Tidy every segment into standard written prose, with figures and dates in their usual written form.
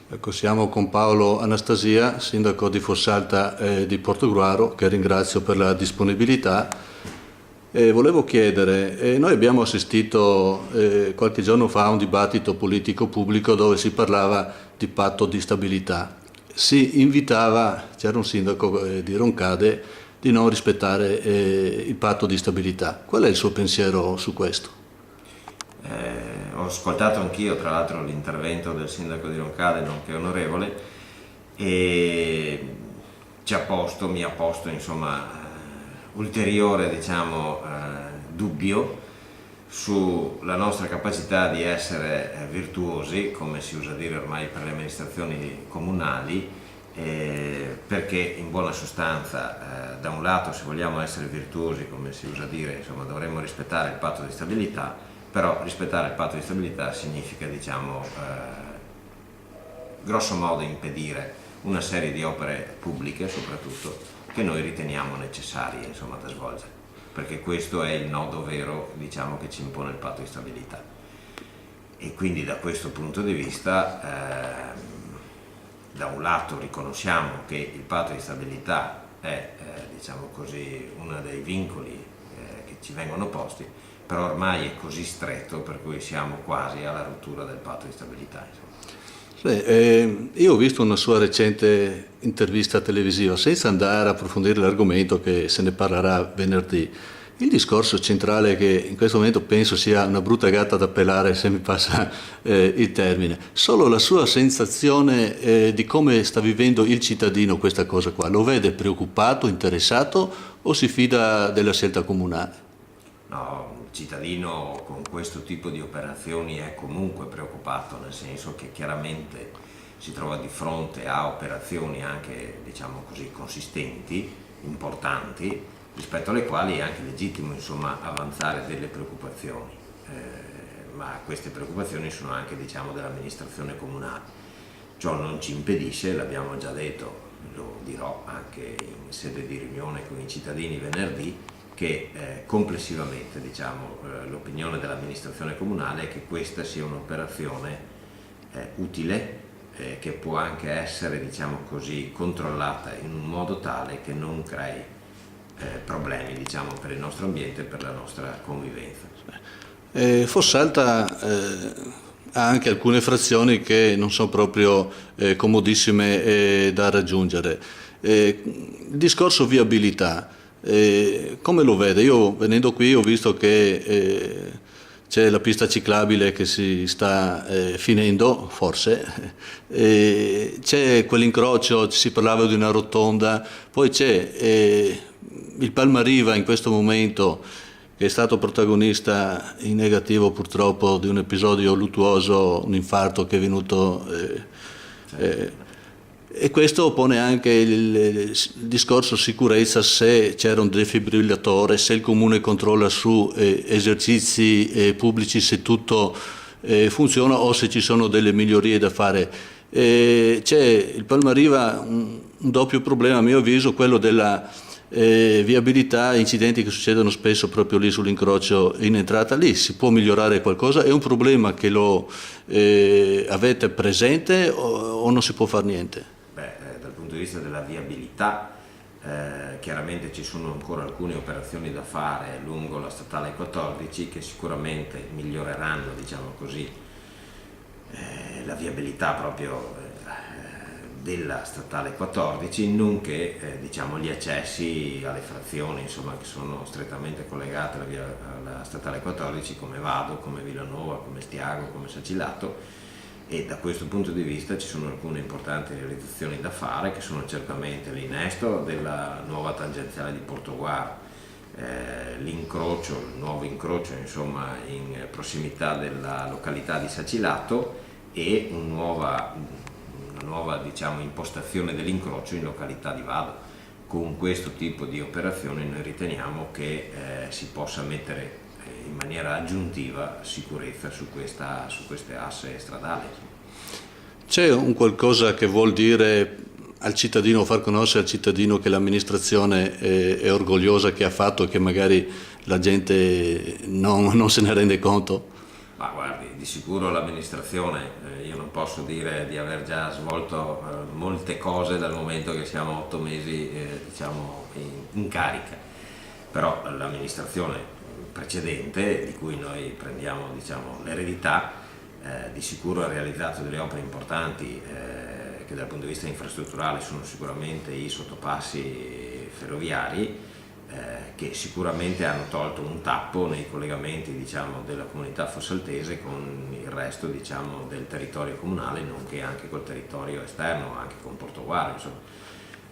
Ecco, siamo con Paolo Anastasia, sindaco di Fossalta di Portogruaro, che ringrazio per la disponibilità. Volevo chiedere, noi abbiamo assistito qualche giorno fa a un dibattito politico pubblico dove si parlava di patto di stabilità. Si invitava, c'era un sindaco di Roncade, di non rispettare il patto di stabilità. Qual è il suo pensiero su questo? Ho ascoltato anch'io tra l'altro l'intervento del sindaco di Roncade, nonché onorevole, e mi ha posto insomma ulteriore dubbio sulla nostra capacità di essere virtuosi, come si usa dire ormai per le amministrazioni comunali, perché in buona sostanza da un lato, se vogliamo essere virtuosi, come si usa dire, insomma, dovremmo rispettare il patto di stabilità, però rispettare il patto di stabilità significa grosso modo impedire una serie di opere pubbliche soprattutto che noi riteniamo necessarie insomma, da svolgere, perché questo è il nodo vero che ci impone il patto di stabilità. E quindi da questo punto di vista da un lato riconosciamo che il patto di stabilità è uno dei vincoli che ci vengono posti, però ormai è così stretto per cui siamo quasi alla rottura del patto di stabilità. Sì, io ho visto una sua recente intervista televisiva, senza andare a approfondire l'argomento che se ne parlerà venerdì. Il discorso centrale, che in questo momento penso sia una brutta gatta da pelare, se mi passa il termine, solo la sua sensazione di come sta vivendo il cittadino questa cosa qua, lo vede preoccupato, interessato o si fida della scelta comunale? No, il cittadino con questo tipo di operazioni è comunque preoccupato, nel senso che chiaramente si trova di fronte a operazioni anche consistenti, importanti, rispetto alle quali è anche legittimo avanzare delle preoccupazioni, ma queste preoccupazioni sono anche dell'amministrazione comunale. Ciò non ci impedisce, l'abbiamo già detto, lo dirò anche in sede di riunione con i cittadini venerdì, che complessivamente l'opinione dell'amministrazione comunale è che questa sia un'operazione utile, che può anche essere controllata in un modo tale che non crei problemi per il nostro ambiente e per la nostra convivenza. Fossalta ha anche alcune frazioni che non sono proprio comodissime da raggiungere. Il discorso viabilità, come lo vede? Io venendo qui ho visto che c'è la pista ciclabile che si sta finendo, forse, c'è quell'incrocio, si parlava di una rotonda, poi c'è il Palmariva in questo momento, che è stato protagonista in negativo purtroppo di un episodio luttuoso, un infarto che è venuto, e questo pone anche il discorso sicurezza, se c'era un defibrillatore, se il comune controlla su esercizi pubblici, se tutto funziona o se ci sono delle migliorie da fare. C'è il Palmariva un doppio problema a mio avviso, quello della viabilità, incidenti che succedono spesso proprio lì sull'incrocio in entrata. Lì si può migliorare qualcosa? È un problema che lo avete presente o non si può fare niente? Dal punto di vista della viabilità chiaramente ci sono ancora alcune operazioni da fare lungo la statale 14 che sicuramente miglioreranno la viabilità proprio della statale 14, nonché gli accessi alle frazioni che sono strettamente collegate alla statale 14, come Vado, come Villanova, come Stiago, come Sacilato, e da questo punto di vista ci sono alcune importanti realizzazioni da fare, che sono certamente l'innesto della nuova tangenziale di Portogruaro, il nuovo incrocio in prossimità della località di Sacilato e una nuova impostazione dell'incrocio in località di Vado. Con questo tipo di operazioni noi riteniamo che si possa mettere in maniera aggiuntiva sicurezza su queste asse stradali. C'è un qualcosa che vuol dire al cittadino, far conoscere al cittadino che l'amministrazione è orgogliosa che ha fatto e che magari la gente non se ne rende conto? Ma guardi, di sicuro l'amministrazione, io non posso dire di aver già svolto molte cose dal momento che siamo 8 mesi diciamo in carica, però l'amministrazione precedente, di cui noi prendiamo diciamo, l'eredità, di sicuro ha realizzato delle opere importanti che dal punto di vista infrastrutturale sono sicuramente i sottopassi ferroviari, che sicuramente hanno tolto un tappo nei collegamenti diciamo, della comunità fossaltese con il resto diciamo, del territorio comunale, nonché anche col territorio esterno, anche con Portogallo. Insomma.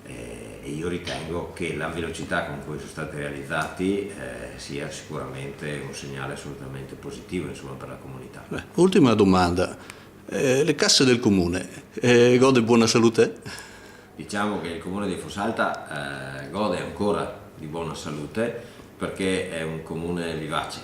E io ritengo che la velocità con cui sono stati realizzati sia sicuramente un segnale assolutamente positivo insomma, per la comunità. Ultima domanda, le casse del comune gode buona salute? Diciamo che il comune di Fossalta gode ancora di buona salute perché è un comune vivace.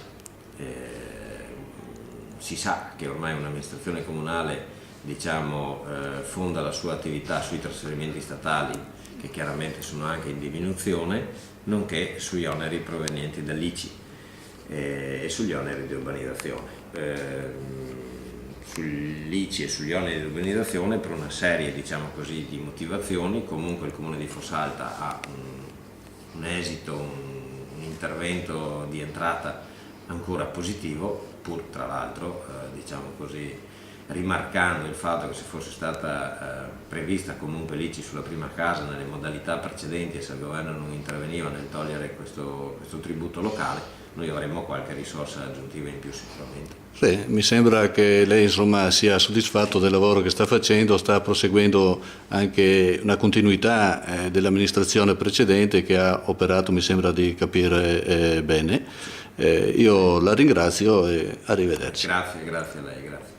Si sa che ormai un'amministrazione comunale diciamo, fonda la sua attività sui trasferimenti statali, che chiaramente sono anche in diminuzione, nonché sugli oneri provenienti dall'ICI e sugli oneri di urbanizzazione. Sull'ICI e sugli oneri di urbanizzazione, per una serie diciamo così, di motivazioni, comunque il comune di Fossalta ha un esito, un intervento di entrata ancora positivo, pur tra l'altro diciamo così, rimarcando il fatto che se fosse stata prevista comunque l'ICI sulla prima casa nelle modalità precedenti e se il governo non interveniva nel togliere questo tributo locale, noi avremmo qualche risorsa aggiuntiva in più sicuramente. Sì, mi sembra che lei insomma, sia soddisfatto del lavoro che sta facendo, sta proseguendo anche una continuità dell'amministrazione precedente che ha operato, mi sembra di capire bene. Io la ringrazio e arrivederci. Grazie a lei, grazie.